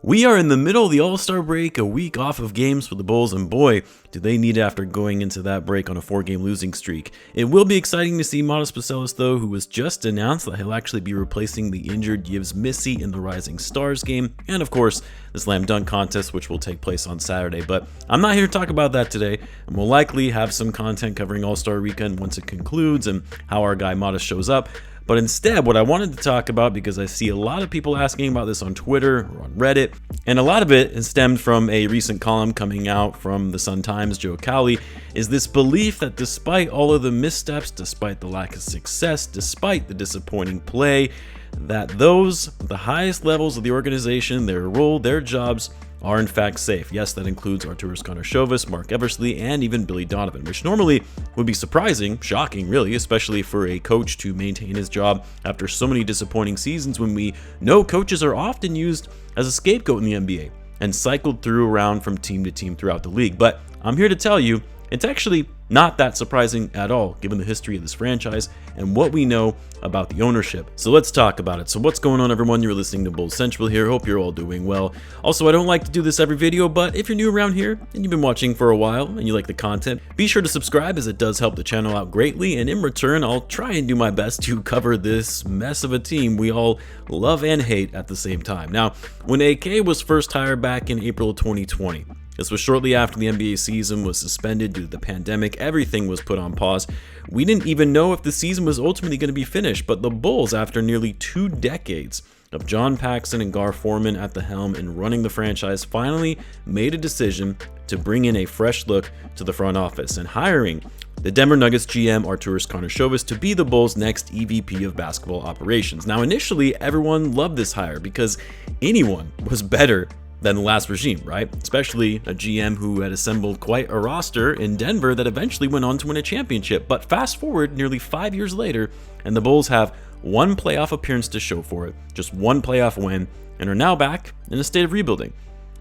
We are in the middle of the All-Star break, a week off of games for the Bulls, and boy, do they need it after going into that break on a 4-game losing streak. It will be exciting to see Matas Buzelis, though, who was just announced that he'll actually be replacing the injured Yves Missy in the Rising Stars game, and of course, the Slam Dunk Contest, which will take place on Saturday. But I'm not here to talk about that today, and we'll likely have some content covering All-Star Weekend once it concludes and how our guy Matas shows up. But instead, what I wanted to talk about, because I see a lot of people asking about this on Twitter or on Reddit, and a lot of it is stemmed from a recent column coming out from the Sun-Times, Joe Cowley, is this belief that despite all of the missteps, despite the lack of success, despite the disappointing play, that those, the highest levels of the organization, their role, their jobs, are in fact safe. Yes, that includes Arturas, Karnisovas, Mark Eversley, and even Billy Donovan, which normally would be surprising, shocking really, especially for a coach to maintain his job after so many disappointing seasons when we know coaches are often used as a scapegoat in the NBA and cycled through around from team to team throughout the league. But I'm here to tell you, it's actually not that surprising at all, given the history of this franchise and what we know about the ownership. So let's talk about it. So what's going on, everyone? You're listening to Bulls Central here. Hope you're all doing well. Also, I don't like to do this every video, but if you're new around here and you've been watching for a while and you like the content, be sure to subscribe, as it does help the channel out greatly. And in return, I'll try and do my best to cover this mess of a team we all love and hate at the same time. Now, when AK was first hired back in April 2020, this was shortly after the NBA season was suspended due to the pandemic. Everything was put on pause. We didn't even know if the season was ultimately going to be finished, but the Bulls, after nearly 2 decades of John Paxson and Gar Forman at the helm and running the franchise, finally made a decision to bring in a fresh look to the front office and hiring the Denver Nuggets GM Arturas Karnisovas to be the Bulls' next EVP of basketball operations. Now, initially, everyone loved this hire because anyone was better than the last regime, right? Especially a GM who had assembled quite a roster in Denver that eventually went on to win a championship. But fast forward nearly 5 years later, and the Bulls have one playoff appearance to show for it, just one playoff win, and are now back in a state of rebuilding.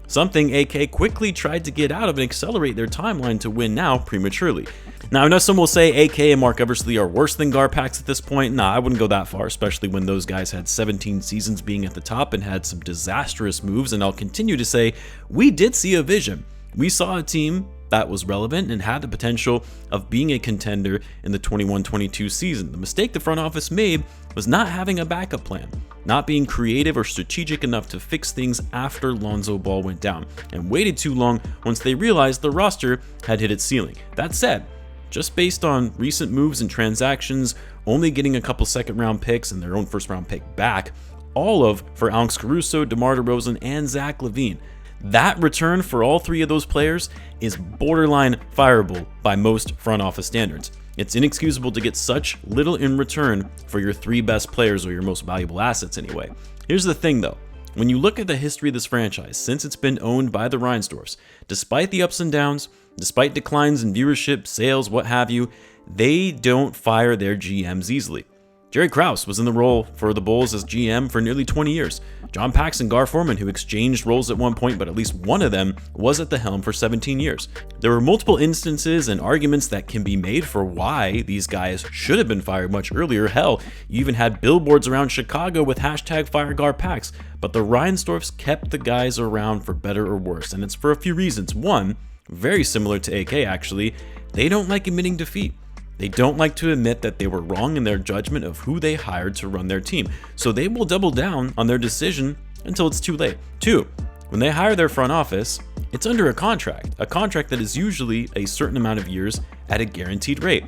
Something AK quickly tried to get out of and accelerate their timeline to win now prematurely. Now, I know some will say AK and Mark Eversley are worse than Garpax at this point. Nah, I wouldn't go that far, especially when those guys had 17 seasons being at the top and had some disastrous moves. And I'll continue to say, we did see a vision. We saw a team that was relevant and had the potential of being a contender in the 21-22 season. The mistake the front office made was not having a backup plan, not being creative or strategic enough to fix things after Lonzo Ball went down, and waited too long once they realized the roster had hit its ceiling. That said, just based on recent moves and transactions, only getting a couple second-round picks and their own first-round pick back, all of for Alex Caruso, DeMar DeRozan, and Zach LaVine, that return for all three of those players is borderline fireable by most front office standards. It's inexcusable to get such little in return for your 3 best players, or your most valuable assets anyway. Here's the thing though, when you look at the history of this franchise since it's been owned by the Reinsdorfs, despite the ups and downs, despite declines in viewership, sales, what have you, they don't fire their GMs easily. Jerry Krause was in the role for the Bulls as GM for nearly 20 years. John Paxson, Gar Forman, who exchanged roles at one point, but at least one of them was at the helm for 17 years. There were multiple instances and arguments that can be made for why these guys should have been fired much earlier. Hell, you even had billboards around Chicago with #FireGarPax, but the Reinsdorfs kept the guys around for better or worse, and it's for a few reasons. One, very similar to AK actually, they don't like admitting defeat. They don't like to admit that they were wrong in their judgment of who they hired to run their team, so they will double down on their decision until it's too late. 2, when they hire their front office, it's under a contract that is usually a certain amount of years at a guaranteed rate.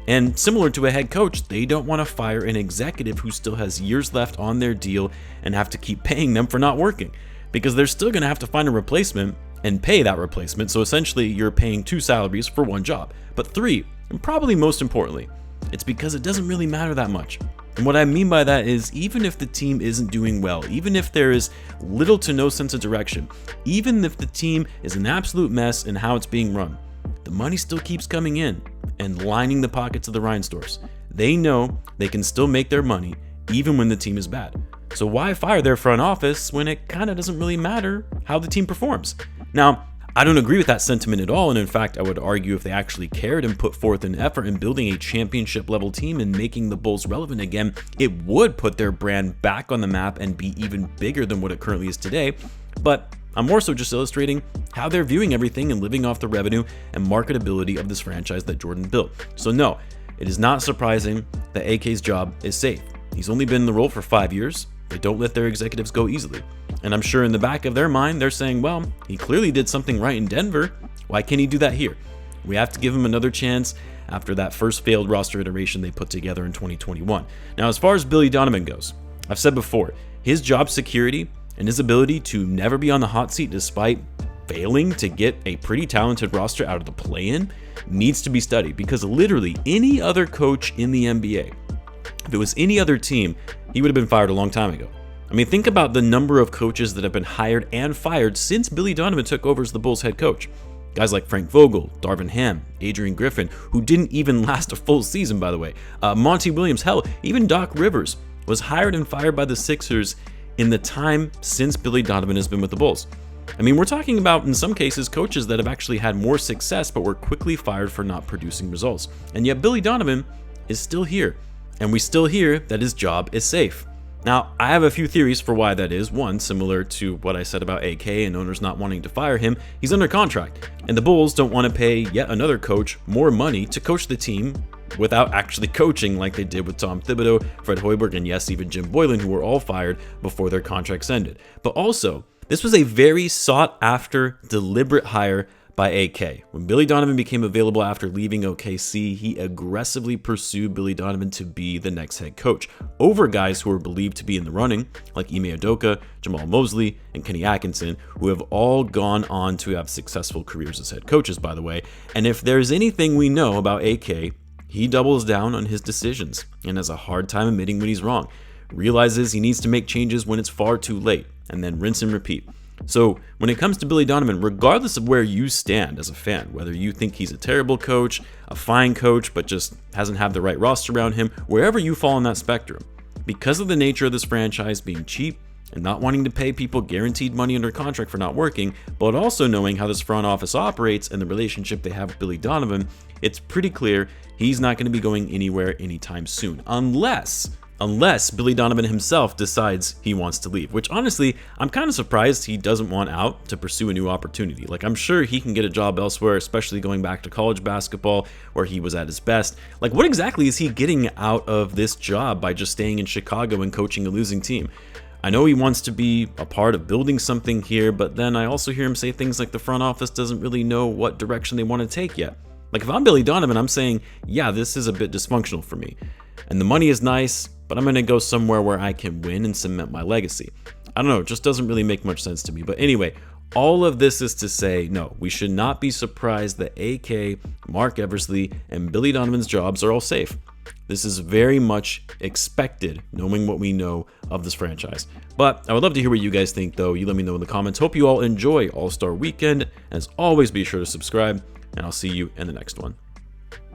And similar to a head coach, they don't want to fire an executive who still has years left on their deal and have to keep paying them for not working, because they're still going to have to find a replacement and pay that replacement, so essentially you're paying 2 salaries for 1 job. But 3, and probably most importantly, it's because it doesn't really matter that much. And what I mean by that is, even if the team isn't doing well, even if there is little to no sense of direction, even if the team is an absolute mess in how it's being run, the money still keeps coming in and lining the pockets of the Reinsdorfs. They know they can still make their money even when the team is bad. So why fire their front office when it kind of doesn't really matter how the team performs? Now, I don't agree with that sentiment at all, and in fact, I would argue if they actually cared and put forth an effort in building a championship-level team and making the Bulls relevant again, it would put their brand back on the map and be even bigger than what it currently is today. But I'm more so just illustrating how they're viewing everything and living off the revenue and marketability of this franchise that Jordan built. So no, it is not surprising that AK's job is safe. He's only been in the role for 5 years. They don't let their executives go easily. And I'm sure in the back of their mind, they're saying, well, he clearly did something right in Denver. Why can't he do that here? We have to give him another chance after that first failed roster iteration they put together in 2021. Now, as far as Billy Donovan goes, I've said before, his job security and his ability to never be on the hot seat despite failing to get a pretty talented roster out of the play-in needs to be studied, because literally any other coach in the NBA, if it was any other team, he would have been fired a long time ago. I mean, think about the number of coaches that have been hired and fired since Billy Donovan took over as the Bulls head coach. Guys like Frank Vogel, Darvin Ham, Adrian Griffin, who didn't even last a full season, by the way. Monty Williams, hell, even Doc Rivers was hired and fired by the Sixers in the time since Billy Donovan has been with the Bulls. I mean, we're talking about, in some cases, coaches that have actually had more success but were quickly fired for not producing results. And yet Billy Donovan is still here, and we still hear that his job is safe. Now, I have a few theories for why that is. One, similar to what I said about AK and owners not wanting to fire him, he's under contract, and the Bulls don't want to pay yet another coach more money to coach the team without actually coaching like they did with Tom Thibodeau, Fred Hoiberg, and yes, even Jim Boylan, who were all fired before their contracts ended. But also, this was a very sought-after, deliberate hire by AK. When Billy Donovan became available after leaving OKC, he aggressively pursued Billy Donovan to be the next head coach over guys who were believed to be in the running, like Ime Udoka, Jamal Mosley, and Kenny Atkinson, who have all gone on to have successful careers as head coaches, by the way. And if there's anything we know about AK, he doubles down on his decisions and has a hard time admitting when he's wrong, realizes he needs to make changes when it's far too late, and then rinse and repeat. So when it comes to Billy Donovan, regardless of where you stand as a fan, whether you think he's a terrible coach, a fine coach, but just hasn't had the right roster around him, wherever you fall on that spectrum, because of the nature of this franchise being cheap and not wanting to pay people guaranteed money under contract for not working, but also knowing how this front office operates and the relationship they have with Billy Donovan, it's pretty clear he's not going to be going anywhere anytime soon, unless Billy Donovan himself decides he wants to leave, which honestly, I'm kind of surprised he doesn't want out to pursue a new opportunity. Like, I'm sure he can get a job elsewhere, especially going back to college basketball where he was at his best. Like, what exactly is he getting out of this job by just staying in Chicago and coaching a losing team? I know he wants to be a part of building something here, but then I also hear him say things like the front office doesn't really know what direction they want to take yet. Like, if I'm Billy Donovan, I'm saying, yeah, this is a bit dysfunctional for me. And the money is nice, but I'm going to go somewhere where I can win and cement my legacy. I don't know, it just doesn't really make much sense to me. But anyway, all of this is to say, no, we should not be surprised that AK, Mark Eversley, and Billy Donovan's jobs are all safe. This is very much expected, knowing what we know of this franchise. But I would love to hear what you guys think, though. You let me know in the comments. Hope you all enjoy All-Star Weekend. As always, be sure to subscribe, and I'll see you in the next one.